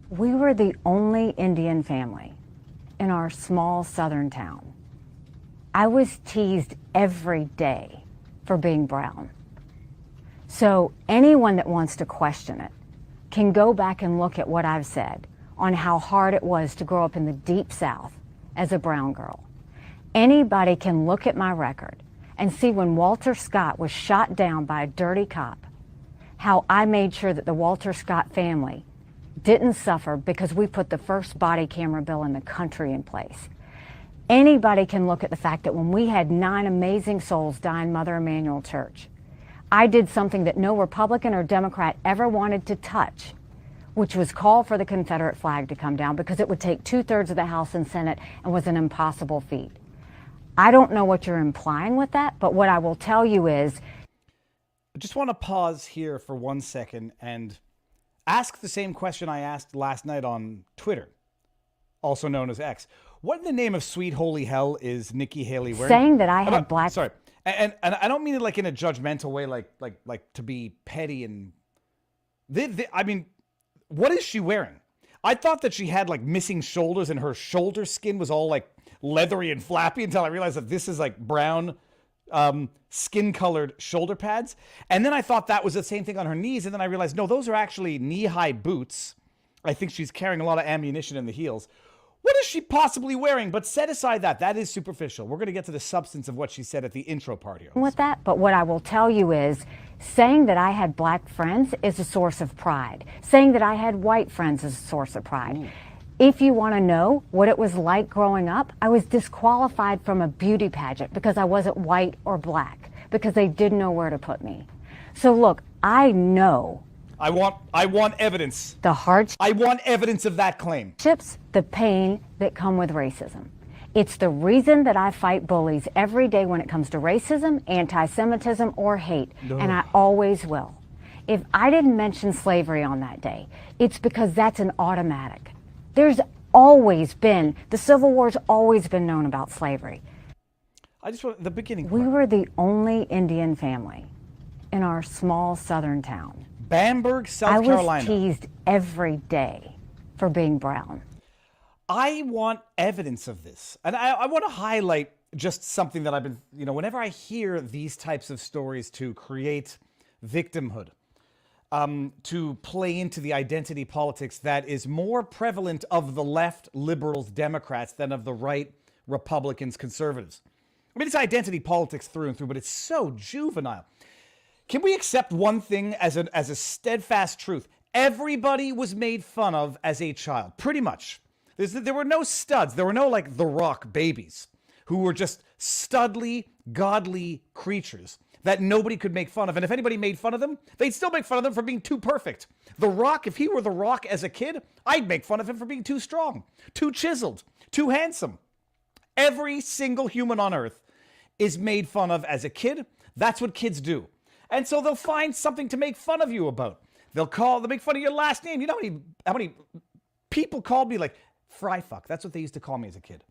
We were the only Indian family in our small southern town. I was teased every day for being brown. So anyone that wants to question it can go back and look at what I've said on how hard it was to grow up in the Deep South as a brown girl. Anybody can look at my record and see when Walter Scott was shot down by a dirty cop, how I made sure that the Walter Scott family didn't suffer because we put the first body camera bill in the country in place. Anybody can look at the fact that when we had 9 amazing souls die in Mother Emanuel Church, I did something that no Republican or Democrat ever wanted to touch, which was call for the Confederate flag to come down because it would take 2/3 of the House and Senate and was an impossible feat. I don't know what you're implying with that, but what I will tell you is... I just want to pause here for 1 second and ask the same question I asked last night on Twitter, also known as X. What in the name of sweet holy hell is Nikki Haley wearing? Saying that I had black... Sorry. And I don't mean it like in a judgmental way, like to be petty and... I mean, what is she wearing? I thought that she had like missing shoulders and her shoulder skin was all like leathery and flappy until I realized that this is like brown skin-colored shoulder pads. And then I thought that was the same thing on her knees. And then I realized, no, those are actually knee-high boots. I think she's carrying a lot of ammunition in the heels. What is she possibly wearing? But set aside that. That is superficial. We're going to get to the substance of what she said at the intro part here. With that, but what I will tell you is saying that I had black friends is a source of pride. Saying that I had white friends is a source of pride. Ooh. If you want to know what it was like growing up, I was disqualified from a beauty pageant because I wasn't white or black, because they didn't know where to put me. So look, I know. I want evidence. The hardships. I want evidence of that claim. The pain that come with racism. It's the reason that I fight bullies every day when it comes to racism, anti-Semitism, or hate, and I always will. If I didn't mention slavery on that day, it's because that's an automatic. There's always been, the Civil War's always been known about slavery. I just want the beginning. We were the only Indian family in our small southern town. Bamberg, South Carolina. I was teased every day for being brown. I want evidence of this. And I want to highlight just something that I've been, whenever I hear these types of stories to create victimhood, to play into the identity politics that is more prevalent of the left, liberals, Democrats than of the right, Republicans, conservatives. I mean, it's identity politics through and through, but it's so juvenile. Can we accept one thing as a steadfast truth? Everybody was made fun of as a child, pretty much. There were no studs. There were no like The Rock babies who were just studly, godly creatures that nobody could make fun of. And if anybody made fun of them, they'd still make fun of them for being too perfect. The Rock, if he were The Rock as a kid, I'd make fun of him for being too strong, too chiseled, too handsome. Every single human on earth is made fun of as a kid. That's what kids do. And so they'll find something to make fun of you about. They'll make fun of your last name. You know how many people called me like fry fuck? That's what they used to call me as a kid.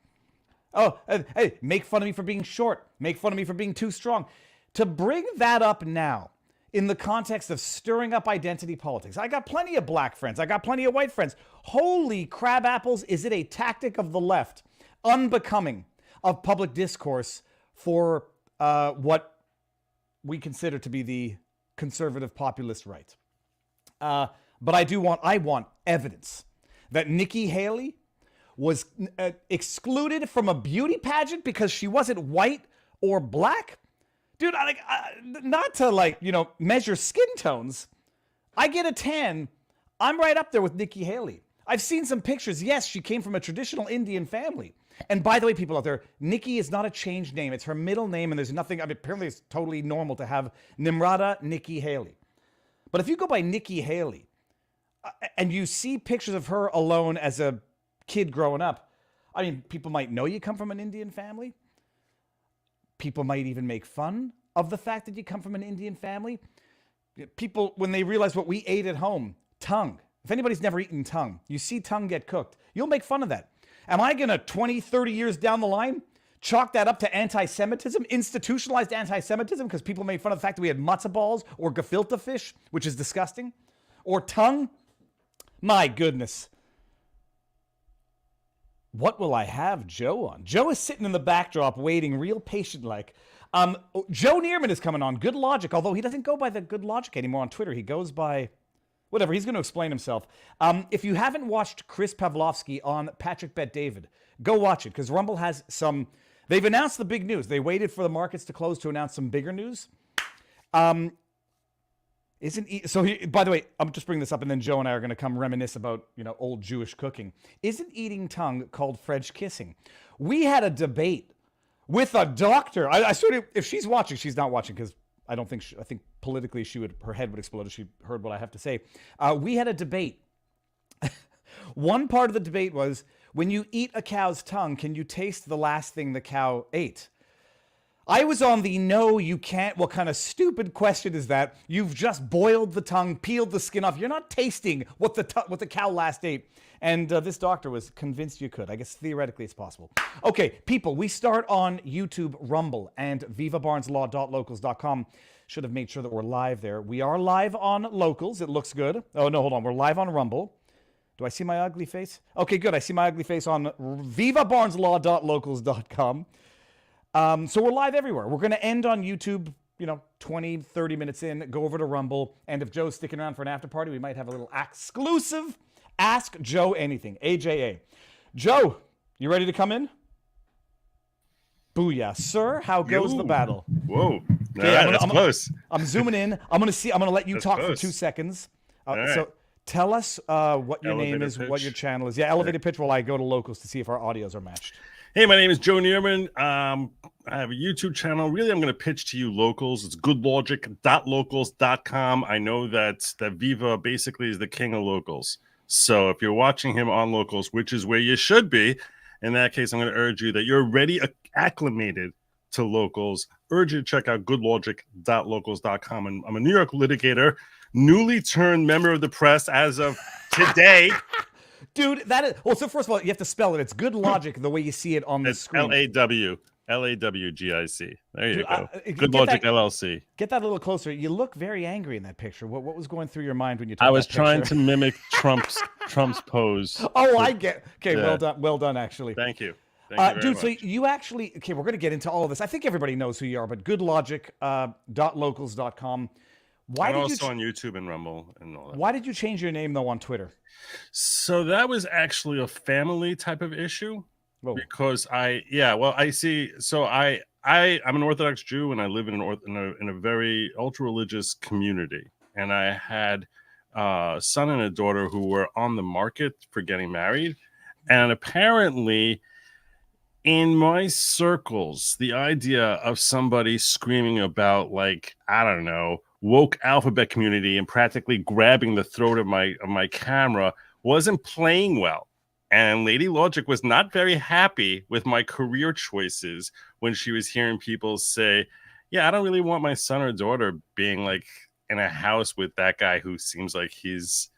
Oh, hey, make fun of me for being short. Make fun of me for being too strong. To bring that up now in the context of stirring up identity politics. I got plenty of black friends. I got plenty of white friends. Holy crab apples, is it a tactic of the left, unbecoming of public discourse for what we consider to be the conservative populist right. But I want evidence that Nikki Haley was excluded from a beauty pageant because she wasn't white or black. Dude, not to measure skin tones. I get a tan. I'm right up there with Nikki Haley. I've seen some pictures. Yes, she came from a traditional Indian family. And by the way, people out there, Nikki is not a changed name. It's her middle name, and there's nothing, apparently it's totally normal to have Nimrata Nikki Haley. But if you go by Nikki Haley, and you see pictures of her alone as a kid growing up, I mean, people might know you come from an Indian family. People might even make fun of the fact that you come from an Indian family. People, when they realize what we ate at home, tongue. If anybody's never eaten tongue, you see tongue get cooked, you'll make fun of that. Am I going to 20, 30 years down the line chalk that up to anti-Semitism, institutionalized anti-Semitism, because people made fun of the fact that we had matzo balls or gefilte fish, which is disgusting, or tongue? My goodness. What will I have Joe on? Joe is sitting in the backdrop waiting real patient-like. Joe Nierman is coming on. Good Logic, although he doesn't go by the Good Logic anymore on Twitter. He goes by... whatever, he's going to explain himself. If you haven't watched Chris Pavlovsky on Patrick Bet David, go watch it, because Rumble has some... they've announced the big news. They waited for the markets to close to announce some bigger news. By the way, I'm just bringing this up, and then Joe and I are going to come reminisce about, old Jewish cooking. Isn't eating tongue called French kissing? We had a debate with a doctor. I sort of, if she's watching, she's not watching, because I think politically her head would explode if she heard what I have to say. We had a debate. One part of the debate was, when you eat a cow's tongue, can you taste the last thing the cow ate? I was on the no, you can't. What kind of stupid question is that? You've just boiled the tongue, peeled the skin off. You're not tasting what the cow last ate. And this doctor was convinced you could. I guess theoretically it's possible. Okay, people, we start on YouTube, Rumble, and vivabarneslaw.locals.com. Should have made sure that we're live there. We are live on Locals. It looks good. Oh, no, hold on. We're live on Rumble. Do I see my ugly face? Okay, good. I see my ugly face on vivabarneslaw.locals.com. So we're live everywhere. We're going to end on YouTube, 20, 30 minutes in, go over to Rumble. And if Joe's sticking around for an after party, we might have a little exclusive Ask Joe Anything, AJA. Joe, you ready to come in? Booyah. Sir, how goes the battle? Whoa. Okay, That's close. I'm zooming in. I'm going to let you That's talk close. for 2 seconds. right. So tell us what your name Elevator is, pitch. what your channel is. Yeah, elevated pitch while I go to Locals to see if our audios are matched. Hey, my name is Joe Nierman. I have a YouTube channel. Really, I'm going to pitch to you Locals. It's goodlogic.locals.com. I know that Viva basically is the king of Locals. So if you're watching him on Locals, which is where you should be, in that case, I'm going to urge you that you're already acclimated to Locals. Urge you to check out goodlogic.locals.com. And I'm a New York litigator, newly turned member of the press as of today. Dude, that is... well, so first of all, you have to spell it. It's Good Logic the way you see it on the screen. Lawgic. There you Dude, go. Good Logic LLC. Get that a little closer. You look very angry in that picture. What was going through your mind when you took I was that trying picture? to mimic Trump's pose. Oh, I get... okay, Yeah. well done, actually. Thank you. Thank you very Dude, much. so you actually... okay, we're going to get into all of this. I think everybody knows who you are, but goodlogic.locals.com. Why I'm did also you... on YouTube and Rumble and all that. why did you change your name, though, on Twitter? So that was actually a family type of issue. Whoa. Because I see. So I'm an Orthodox Jew, and I live in a very ultra religious community. And I had a son and a daughter who were on the market for getting married, and apparently, in my circles, the idea of somebody screaming about, like, I don't know, woke alphabet community and practically grabbing the throat of my camera wasn't playing well. And Lady Logic was not very happy with my career choices when she was hearing people say, yeah, I don't really want my son or daughter being like in a house with that guy who seems like he's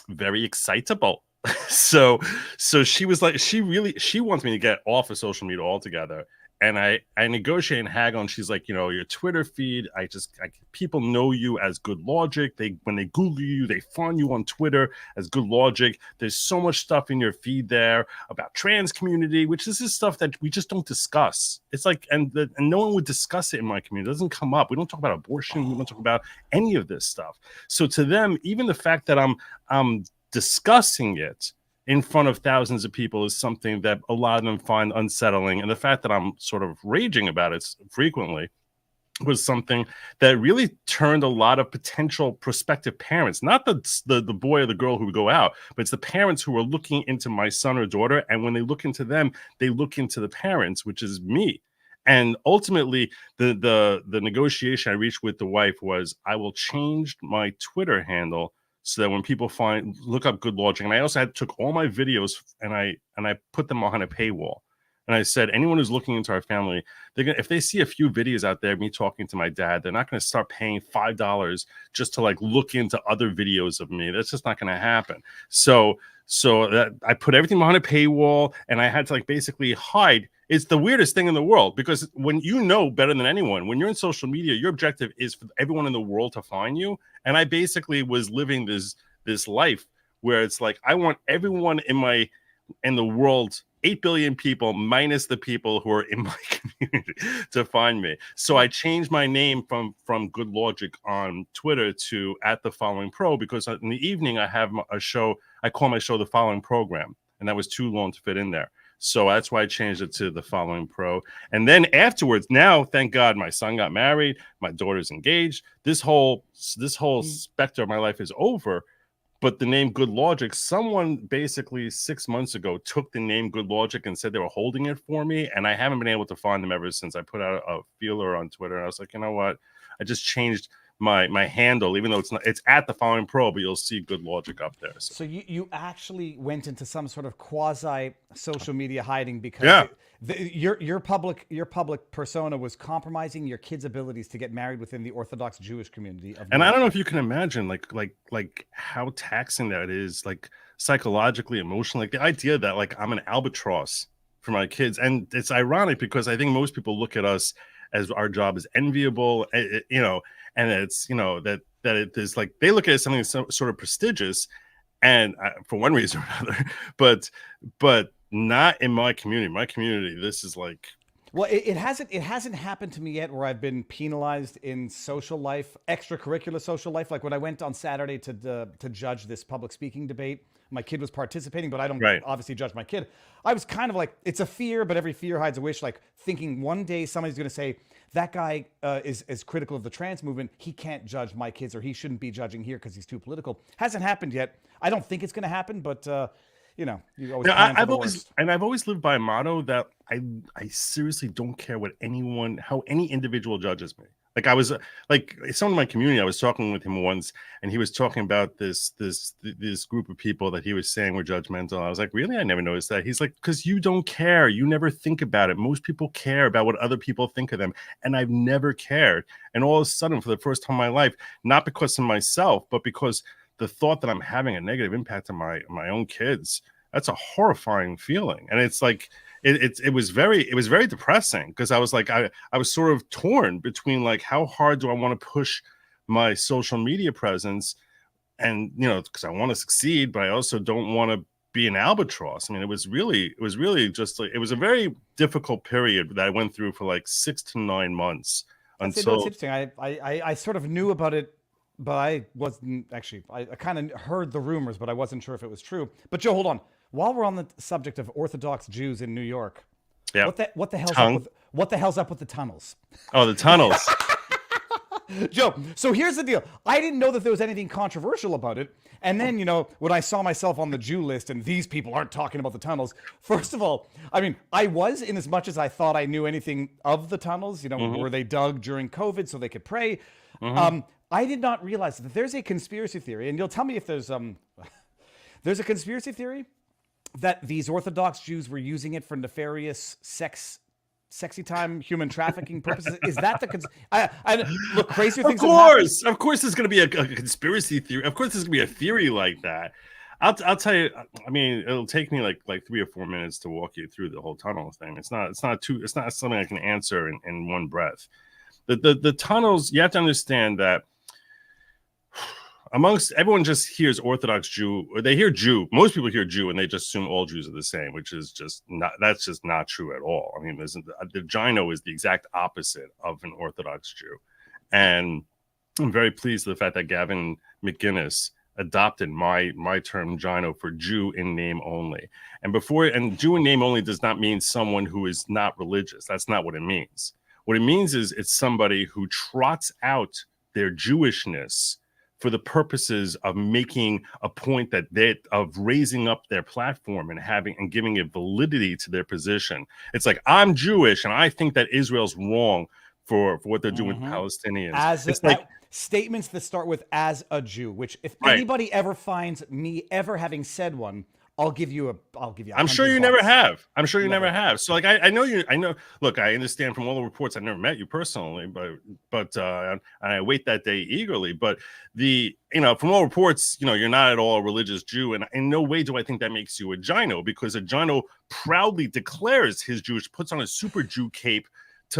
very excitable. So she was like, she wants me to get off of social media altogether. And I negotiate and haggle, and she's like, your Twitter feed, people know you as Good Logic. When they Google you, they find you on Twitter as Good Logic. There's so much stuff in your feed there about trans community, which is stuff that we just don't discuss. It's like, and no one would discuss it in my community. It doesn't come up. We don't talk about abortion. We don't talk about any of this stuff. So to them, even the fact that I'm discussing it in front of thousands of people is something that a lot of them find unsettling. And the fact that I'm sort of raging about it frequently was something that really turned a lot of potential prospective parents, not the boy or the girl who would go out, but it's the parents who are looking into my son or daughter. And when they look into them, they look into the parents, which is me. And ultimately, the negotiation I reached with the wife was, I will change my Twitter handle so that when people look up Good Logic, and I also took all my videos and I put them behind a paywall. And I said, anyone who's looking into our family, if they see a few videos out there, me talking to my dad, they're not going to start paying $5 just to like look into other videos of me. That's just not going to happen. So that I put everything behind a paywall, and I had to like basically hide. It's the weirdest thing in the world, because when you know better than anyone, when you're in social media, your objective is for everyone in the world to find you. And I basically was living this life where it's like, I want everyone in the world 8 billion people minus the people who are in my community to find me. So I changed my name from Good Logic on Twitter to @TheFollowingPro, because in the evening I have a show. I call my show The Following Program, and that was too long to fit in there. So that's why I changed it to The Following Pro. And then afterwards, now, thank God, my son got married, my daughter's engaged. This whole specter of my life is over. But the name Good Logic, someone basically 6 months ago took the name Good Logic and said they were holding it for me, and I haven't been able to find them ever since. I put out a feeler on Twitter, and I was like, you know what? I just changed my handle, even though it's @TheFollowing Pro, but you'll see Good Logic up there. So you actually went into some sort of quasi social media hiding because your public persona was compromising your kids' abilities to get married within the Orthodox Jewish community. And I don't know if you can imagine like how taxing that is, like psychologically, emotionally, like the idea that like I'm an albatross for my kids. And it's ironic because I think most people look at us as our job is enviable, you know, and it's, you know, that it is like they look at it as something sort of prestigious, and for one reason or another, but not in my community. My community, this is like, well, it hasn't happened to me yet where I've been penalized in social life, extracurricular social life. Like when I went on Saturday to judge this public speaking debate, my kid was participating, but I don't obviously judge my kid. I was kind of like, it's a fear, but every fear hides a wish. Like thinking one day somebody's going to say, that guy is critical of the trans movement. He can't judge my kids, or he shouldn't be judging here because he's too political. Hasn't happened yet. I don't think it's going to happen, but you know, you always I've always lived by a motto that I seriously don't care how any individual judges me. Like I was like someone in my community, I was talking with him once, and he was talking about this group of people that he was saying were judgmental. I was like, really? I never noticed that. He's like, because you don't care. You never think about it. Most people care about what other people think of them. And I've never cared. And all of a sudden, for the first time in my life, not because of myself, but because the thought that I'm having a negative impact on my own kids, that's a horrifying feeling. And it's like, it was very depressing, because I was like, I was sort of torn between like, how hard do I want to push my social media presence, and you know, because I want to succeed, but I also don't want to be an albatross. I mean, it was really just like, it was a very difficult period that I went through for like 6 to 9 months. Until it's interesting. I sort of knew about it, but I wasn't actually. I kind of heard the rumors, but I wasn't sure if it was true. But Joe, hold on. While we're on the subject of Orthodox Jews in New York, what the hell's up with the tunnels? Oh, the tunnels. Joe, so here's the deal. I didn't know that there was anything controversial about it. And then, you know, when I saw myself on the Jew list and these people aren't talking about the tunnels, first of all, I mean, I was, in as much as I thought I knew anything of the tunnels, you know, were they dug during COVID so they could pray? I did not realize that there's a conspiracy theory, and you'll tell me if there's a conspiracy theory that these Orthodox Jews were using it for nefarious sexy time, human trafficking purposes. Is that the I look, crazier things? Of course, there's going to be a conspiracy theory. Of course, there's going to be a theory like that. I'll tell you. I mean, it'll take me like 3 or 4 minutes to walk you through the whole tunnel thing. It's not something I can answer in one breath. The tunnels. You have to understand that. Amongst everyone just hears Orthodox Jew, or they hear Jew. Most people hear Jew and they just assume all Jews are the same, which is just not true at all. I mean, the Gino is the exact opposite of an Orthodox Jew. And I'm very pleased with the fact that Gavin McGinnis adopted my term Gino for Jew in name only. And Jew in name only does not mean someone who is not religious. That's not what it means. What it means is it's somebody who trots out their Jewishness for the purposes of making a point of raising up their platform and giving it validity to their position. It's like, I'm Jewish and I think that Israel's wrong for what they're doing with Palestinians. Statements that start with "as a Jew," which if anybody ever finds me ever having said one, I'll give you. I'm sure you never have. Never have. So like, I know you. I know. Look, I understand from all the reports. I've never met you personally, but I wait that day eagerly. But from all reports, you're not at all a religious Jew, and in no way do I think that makes you a Gino, because a Gino proudly declares his Jewish, puts on a super Jew cape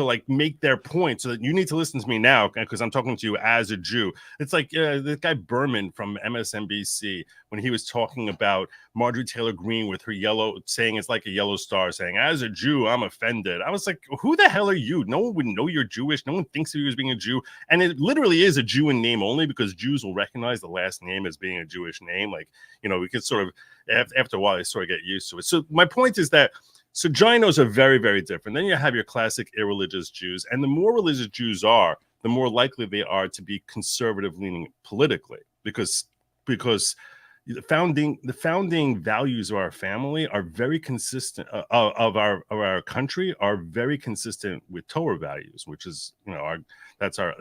like make their point, so that you need to listen to me now because I'm talking to you as a Jew. It's like the guy Berman from MSNBC, when he was talking about Marjorie Taylor Greene with her yellow, saying it's like a yellow star, saying, as a Jew, I'm offended. I was like, who the hell are you? No one would know you're Jewish. No one thinks of you as being a Jew. And it literally is a Jew in name only, because Jews will recognize the last name as being a Jewish name. Like, you know, we could sort of, after a while, they sort of get used to it. So my point is that, so Ginos are very, very different. Then you have your classic irreligious Jews. And the more religious Jews are, the more likely they are to be conservative leaning politically, because the founding values of our family are very consistent, of our country are very consistent with Torah values, which is, you know, that's our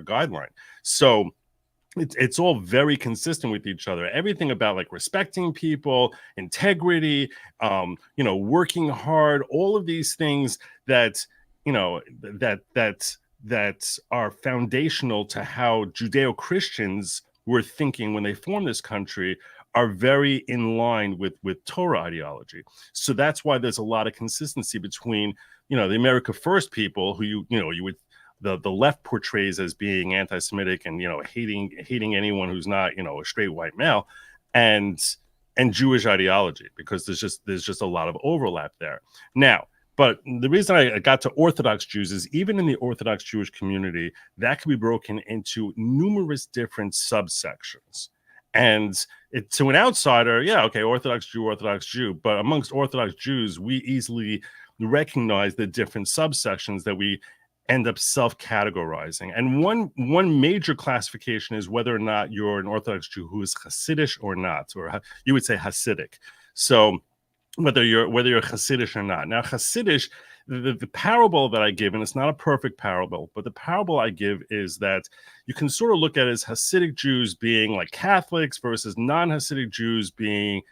guideline. So it's all very consistent with each other. Everything about like respecting people, integrity, you know, working hard, all of these things that, you know, that are foundational to how Judeo-Christians were thinking when they formed this country, are very in line with Torah ideology. So that's why there's a lot of consistency between, you know, the America First people, who you would, the left portrays as being anti-Semitic and, you know, hating anyone who's not, you know, a straight white male, and Jewish ideology, because there's just a lot of overlap there. Now, but the reason I got to Orthodox Jews is, even in the Orthodox Jewish community, that can be broken into numerous different subsections. And to an outsider, yeah, okay, Orthodox Jew. But amongst Orthodox Jews, we easily recognize the different subsections that we end up self-categorizing. And one major classification is whether or not you're an Orthodox Jew who is Hasidic or not, or you would say Hasidic. So whether you're Hasidic or not. Now, Hasidic, the parable that I give, and it's not a perfect parable, but the parable I give is that you can sort of look at it as Hasidic Jews being like Catholics versus non-Hasidic Jews being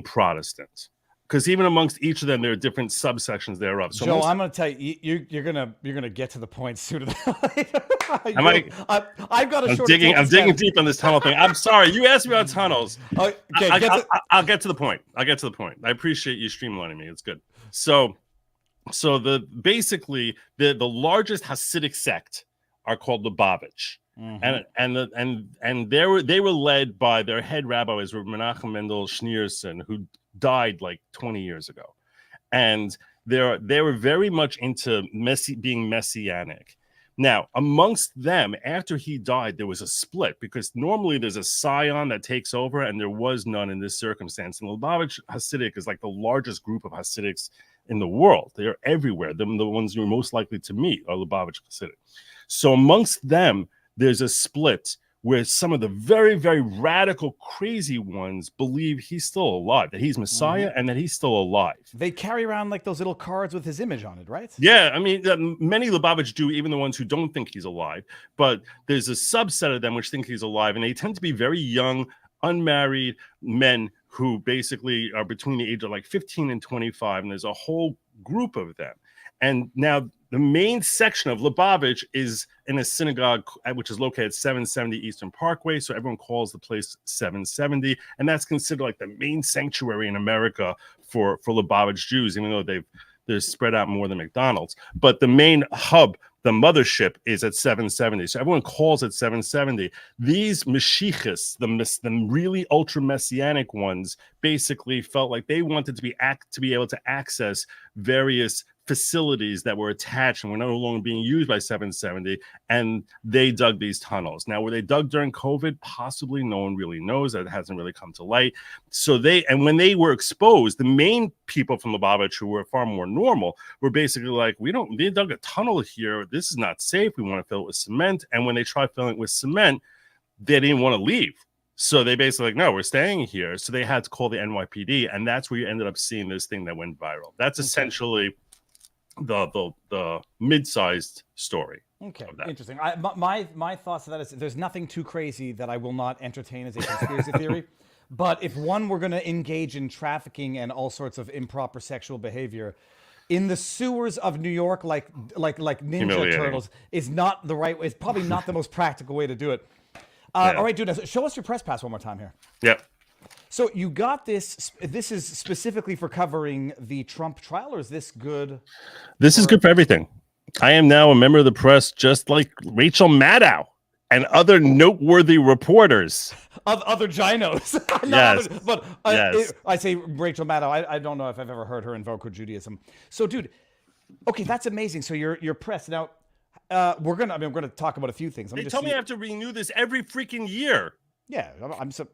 Protestant. Because even amongst each of them, there are different subsections thereof. So Joe, I'm going to tell you, you're gonna get to the point sooner than later. I've got a short. I'm digging deep on this tunnel thing. I'm sorry, you asked me about tunnels. Okay, I'll get to the point. I appreciate you streamlining me. It's good. So basically the largest Hasidic sect are called Lubavitch. Mm-hmm. And they were led by their head rabbi, was Menachem Mendel Schneerson, who died like 20 years ago, and they were very much into being messianic. Now, amongst them, after he died, there was a split, because normally there's a scion that takes over, and there was none in this circumstance. And Lubavitch Hasidic is like the largest group of Hasidics in the world. They are everywhere. The ones you're most likely to meet are Lubavitch Hasidic. So amongst them, there's a split where some of the very, very radical, crazy ones believe he's still alive, that he's Messiah, and that he's still alive. They carry around like those little cards with his image on it, right? Yeah, I mean, many Lubavitch do, even the ones who don't think he's alive. But there's a subset of them which think he's alive, and they tend to be very young, unmarried men who basically are between the age of like 15 and 25, and there's a whole group of them. And now the main section of Lubavitch is in a synagogue, which is located at 770 Eastern Parkway. So everyone calls the place 770. And that's considered like the main sanctuary in America for Lubavitch Jews, even though they're spread out more than McDonald's. But the main hub, the mothership, is at 770. So everyone calls it 770. These Mashiachis, the really ultra messianic ones, basically felt like they wanted to be able to access various facilities that were attached and were no longer being used by 770, and they dug these tunnels. Now, were they dug during COVID? Possibly. No one really knows. That hasn't really come to light. So when they were exposed, the main people from Lubavitch, who were far more normal, were basically like, they dug a tunnel here. This is not safe. We want to fill it with cement. And when they tried filling it with cement, they didn't want to leave. So they basically like, no, we're staying here. So they had to call the NYPD, and that's where you ended up seeing this thing that went viral. That's essentially the mid-sized story. Okay, interesting. My thoughts on that is there's nothing too crazy that I will not entertain as a conspiracy theory. But if one were going to engage in trafficking and all sorts of improper sexual behavior in the sewers of New York, like Ninja Turtles, is not the right way. It's probably not the most practical way to do it. All right, dude, show us your press pass one more time here. Yep. So you got this. This is specifically for covering the Trump trial, or is this good? This is good for everything. I am now a member of the press, just like Rachel Maddow and other noteworthy reporters. Other ginos. Yes. But Yes. I say Rachel Maddow. I don't know if I've ever heard her invoke her Judaism. So, dude, okay, that's amazing. So you're pressed now. We're gonna talk about a few things. They tell me I have to renew this every freaking year. Yeah, I'm so.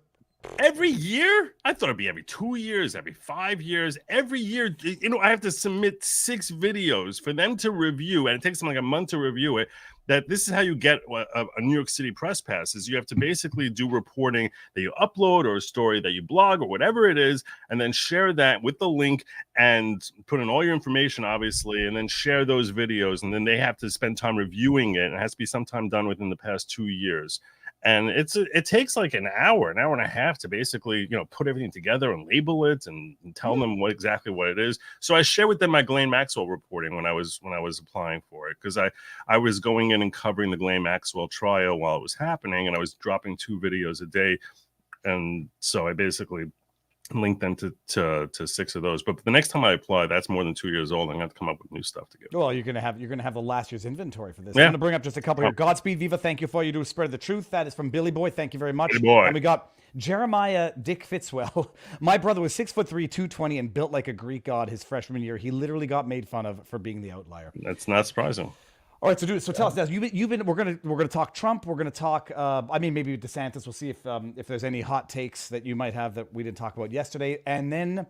Every year? I thought it'd be every 2 years, every 5 years, every year. You know, I have to submit 6 videos for them to review, and it takes them like a month to review it. That this is how you get a New York City press pass, is you have to basically do reporting that you upload or a story that you blog or whatever it is, and then share that with the link and put in all your information, obviously, and then share those videos. And then they have to spend time reviewing it. And it has to be sometime done within the past 2 years. And it takes like an hour and a half to basically, you know, put everything together and label it and tell them exactly what it is. So I share with them my Ghislaine Maxwell reporting when I was applying for it, because I was going in and covering the Ghislaine Maxwell trial while it was happening, and I was dropping 2 videos a day, and so I basically link them to 6 of those. But the next time I apply, that's more than 2 years old. I'm gonna have to come up with new stuff to give. Well, you're gonna have the last year's inventory for this. Yeah. I'm gonna bring up just a couple here. Godspeed, Viva. Thank you for all you do to spread the truth. That is from Billy Boy. Thank you very much. Billy Boy. And we got Jeremiah Dick Fitzwell. My brother was 6'3", 220, and built like a Greek god his freshman year. He literally got made fun of for being the outlier. That's not surprising. All right, so tell us, you've been. We're gonna talk Trump. We're gonna talk. I mean, maybe DeSantis. We'll see if there's any hot takes that you might have that we didn't talk about yesterday. And then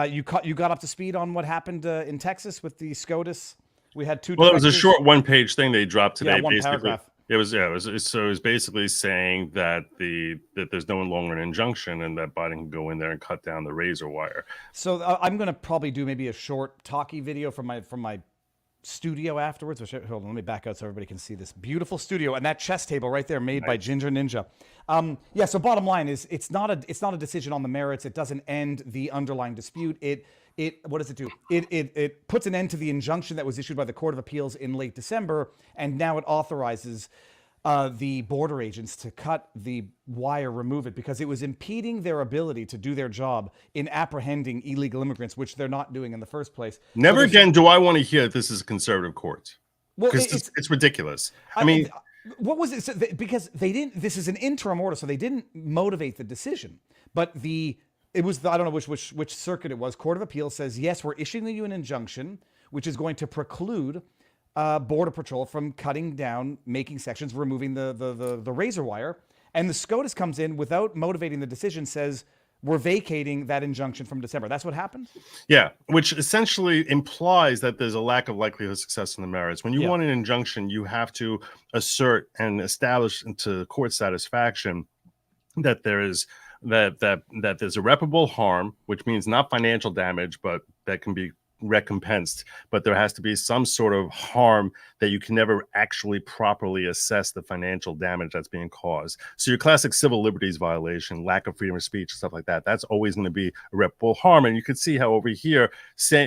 you got up to speed on what happened in Texas with the SCOTUS. We had 2. Well, it was a short 1-page thing they dropped today. Yeah, one basically. paragraph. It was basically saying that there's no longer an injunction and that Biden can go in there and cut down the razor wire. So I'm gonna probably do maybe a short talkie video from my studio afterwards. Hold on, let me back out so everybody can see this beautiful studio and that chess table right there made by Ginger Ninja. Yeah, so bottom line is it's not a decision on the merits. It doesn't end the underlying dispute. It what does it do? It puts an end to the injunction that was issued by the Court of Appeals in late December, and now it authorizes the border agents to cut the wire, remove it, because it was impeding their ability to do their job in apprehending illegal immigrants, which they're not doing in the first place. Never again do I want to hear that this is a conservative court. Well, because it's ridiculous. I mean, mean, what was it? So because they didn't. This is an interim order, so they didn't motivate the decision. But it was I don't know which circuit it was. Court of Appeal says yes, we're issuing you an injunction, which is going to preclude Border Patrol from cutting down, making sections, removing the razor wire. And the SCOTUS comes in without motivating the decision, says we're vacating that injunction from December. That's what happened? Yeah, which essentially implies that there's a lack of likelihood of success in the merits. When you want an injunction, you have to assert and establish to court satisfaction that there is that there's irreparable harm, which means not financial damage, but that can be recompensed, but there has to be some sort of harm that you can never actually properly assess the financial damage that's being caused. So your classic civil liberties violation, lack of freedom of speech, stuff like that, that's always going to be irreparable harm. And you can see how over here,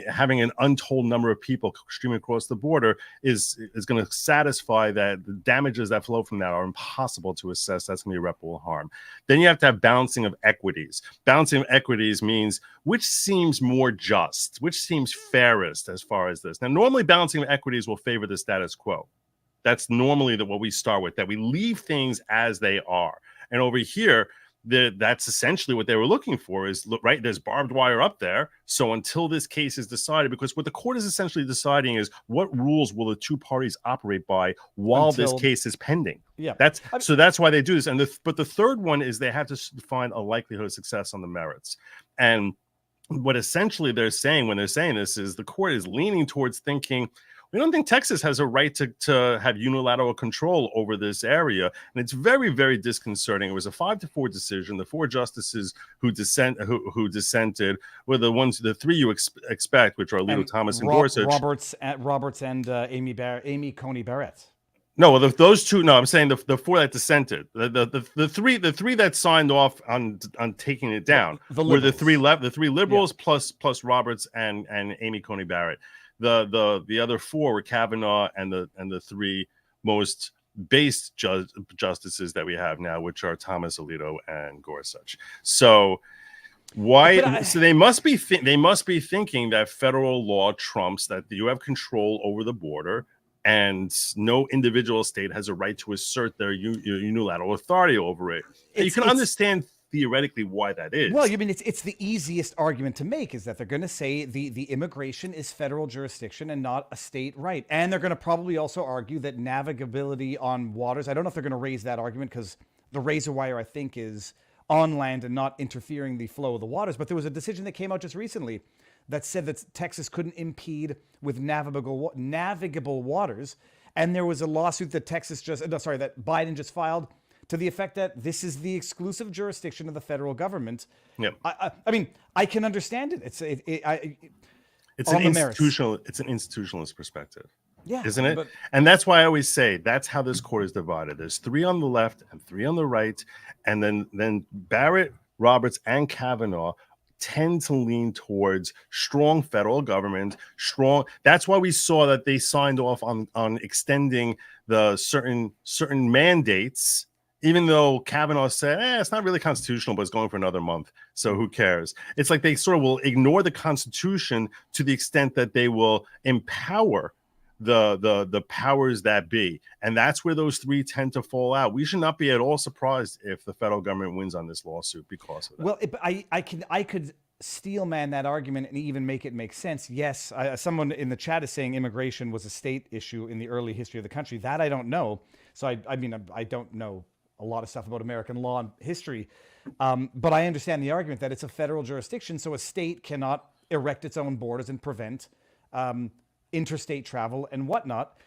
having an untold number of people streaming across the border is going to satisfy that the damages that flow from that are impossible to assess. That's going to be irreparable harm. Then you have to have balancing of equities. Balancing of equities means which seems more just, which seems fairest as far as this. Now, normally balancing of equities will favor the status quo. That's normally what we start with, that we leave things as they are. And over here, that's essentially what they were looking for is, right, there's barbed wire up there. So until this case is decided, because what the court is essentially deciding is what rules will the two parties operate by while this case is pending. Yeah. That's why they do this. And but the third one is they have to find a likelihood of success on the merits. And what essentially they're saying when they're saying this is the court is leaning towards thinking, we don't think Texas has a right to have unilateral control over this area. And it's very, very disconcerting. It was a 5-4 decision. The 4 justices who dissented were the 3 you expect, which are Alito, Thomas, and Gorsuch. Roberts and Amy Coney Barrett. No, well, those 2. No, I'm saying the 4 that dissented. The three that signed off on taking it down were the 3 liberals plus Roberts and Amy Coney Barrett. The other 4 were Kavanaugh and the 3 most based justices that we have now, which are Thomas, Alito, and Gorsuch. So so they must be thinking that federal law trumps that you have control over the border. and no individual state has a right to assert their unilateral authority over it. You can understand theoretically why that is. Well, I mean, it's the easiest argument to make, is that they're going to say the immigration is federal jurisdiction and not a state right. And they're going to probably also argue that navigability on waters, I don't know if they're going to raise that argument, because the razor wire, I think, is on land and not interfering the flow of the waters. But there was a decision that came out just recently that said that Texas couldn't impede with navigable waters. And there was a lawsuit that that Biden just filed to the effect that this is the exclusive jurisdiction of the federal government. Yep. I mean, I can understand it. It's an institutionalist perspective. Yeah, isn't it? And that's why I always say that's how this court is divided. There's 3 on the left and 3 on the right, and then Barrett, Roberts, and Kavanaugh tend to lean towards strong federal government. That's why we saw that they signed off on extending the certain mandates, even though Kavanaugh said, it's not really constitutional, but it's going for another month, so who cares? It's like they sort of will ignore the Constitution to the extent that they will empower the powers that be. And that's where those 3 tend to fall out. We should not be at all surprised if the federal government wins on this lawsuit because of that. Well, I could steel man that argument and even make it make sense. Yes, someone in the chat is saying immigration was a state issue in the early history of the country. That I don't know. So I mean, I don't know a lot of stuff about American law and history. But I understand the argument that it's a federal jurisdiction, so a state cannot erect its own borders and prevent interstate travel and whatnot.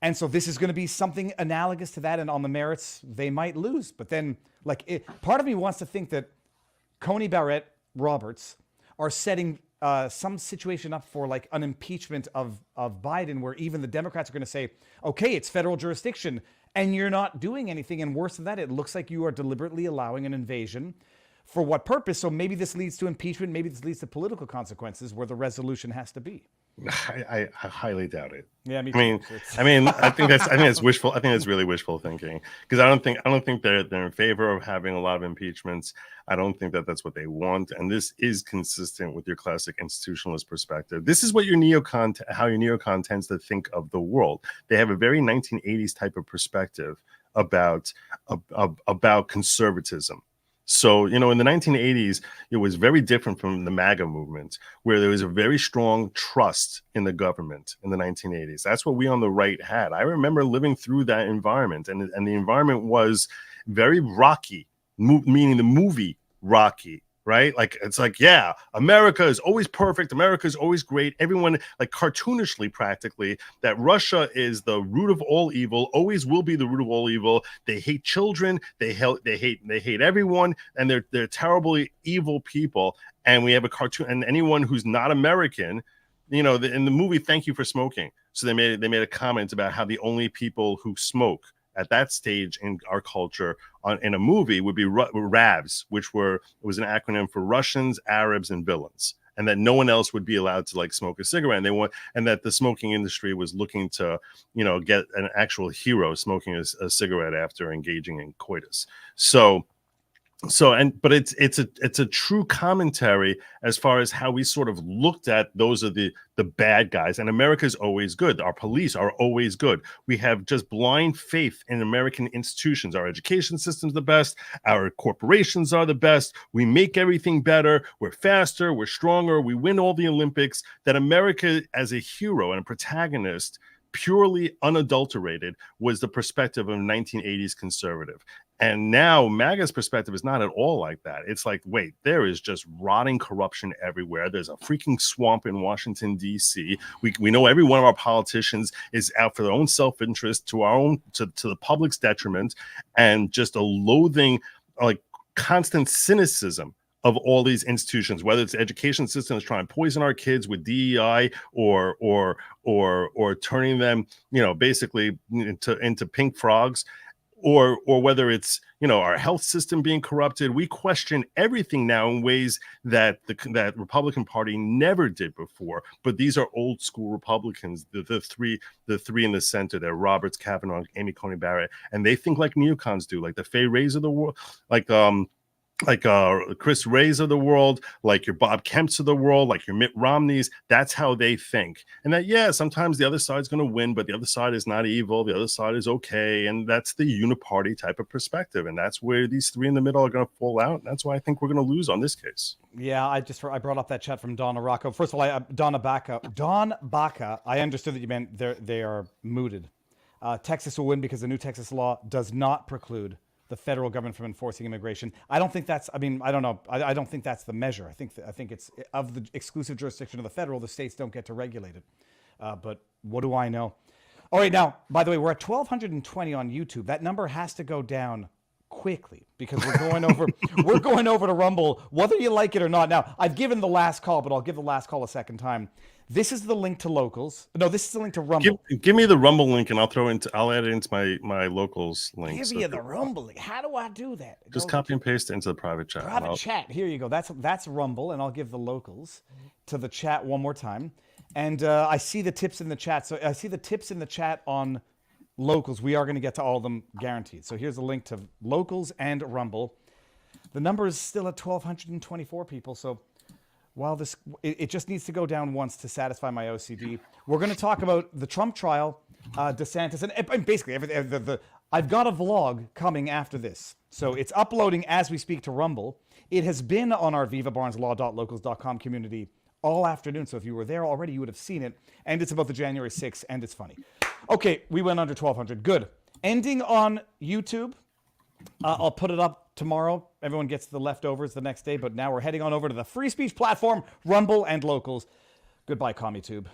And so this is going to be something analogous to that. And on the merits, they might lose. But then, part of me wants to think that Coney Barrett, Roberts are setting some situation up for an impeachment of Biden, where even the Democrats are going to say, okay, it's federal jurisdiction and you're not doing anything. And worse than that, it looks like you are deliberately allowing an invasion. For what purpose? So maybe this leads to impeachment. Maybe this leads to political consequences where the resolution has to be. I highly doubt it. Yeah, me too. I think that's wishful. I think that's really wishful thinking, because I don't think they're in favor of having a lot of impeachments. I don't think that that's what they want, and this is consistent with your classic institutionalist perspective. This is what how your neocon tends to think of the world. They have a very 1980s type of perspective about conservatism. So, in the 1980s, it was very different from the MAGA movement, where there was a very strong trust in the government in the 1980s. That's what we on the right had. I remember living through that environment, and the environment was very Rocky, meaning the movie Rocky, right? Yeah, America is always perfect. America is always great. Everyone, cartoonishly practically, that Russia is the root of all evil, always will be the root of all evil. They hate children. They hate everyone, and they're terribly evil people. And we have a cartoon, and anyone who's not American, in the movie Thank You for Smoking. So they made a comment about how the only people who smoke at that stage in our culture in a movie would be RAVs, which was an acronym for Russians, Arabs, and villains, and that no one else would be allowed to smoke a cigarette. And that the smoking industry was looking to, get an actual hero smoking a cigarette after engaging in coitus. But it's a true commentary as far as how we sort of looked at those are the bad guys, and America's always good. Our police are always good. We have just blind faith in American institutions. Our education system's the best. Our corporations are the best. We make everything better. We're faster. We're stronger. We win all the Olympics. That America as a hero and a protagonist, purely unadulterated, was the perspective of a 1980s conservative. And now MAGA's perspective is not at all like that. It's wait, there is just rotting corruption everywhere. There's a freaking swamp in Washington, D.C. We know every one of our politicians is out for their own self-interest, to the public's detriment, and just a loathing, constant cynicism of all these institutions, whether it's the education system is trying to poison our kids with DEI or turning them, basically into pink frogs, or whether it's, our health system being corrupted. We question everything now in ways that that Republican Party never did before. But these are old school Republicans, the three in the center. They're Roberts, Kavanaugh, Amy Coney Barrett, and they think like neocons do, like the Fay Rays of the world, Chris Wray's of the world, like your Bob Kemp's of the world, like your Mitt Romney's. That's how they think. And that, yeah, sometimes the other side's going to win, but the other side is not evil. The other side is okay. And that's the uniparty type of perspective. And that's where these three in the middle are going to fall out. And that's why I think we're going to lose on this case. Yeah, I brought up that chat from Donna Rocco. First of all, Don Baca, I understood that you meant they are mooted. Texas will win because the new Texas law does not preclude the federal government from enforcing immigration. I don't think that's, I don't know. I don't think that's the measure. I think it's of the exclusive jurisdiction of the federal, the states don't get to regulate it. But what do I know? All right, now, by the way, we're at 1,220 on YouTube. That number has to go down quickly because we're going over to Rumble, whether you like it or not. Now, I've given the last call, but I'll give the last call a second time. This is the link to Locals. No, this is the link to Rumble. Give me the Rumble link, and I'll add it into my Locals link. Give you the Rumble link. How do I do that? Just copy and paste it into the private chat. Private chat. Here you go. That's Rumble, and I'll give the Locals to the chat one more time. And I see the tips in the chat. So I see the tips in the chat on Locals. We are going to get to all of them guaranteed. So here's a link to Locals and Rumble. The number is still at 1,224 people. So while it just needs to go down once to satisfy my OCD. We're going to talk about the Trump trial, DeSantis, and basically everything. I've got a vlog coming after this. So it's uploading as we speak to Rumble. It has been on our vivabarneslaw.locals.com community all afternoon. So if you were there already, you would have seen it. And it's about the January 6th, and it's funny. Okay, we went under 1,200. Good. Ending on YouTube. I'll put it up tomorrow. Everyone gets the leftovers the next day, but now we're heading on over to the free speech platform, Rumble and Locals. Goodbye, CommieTube.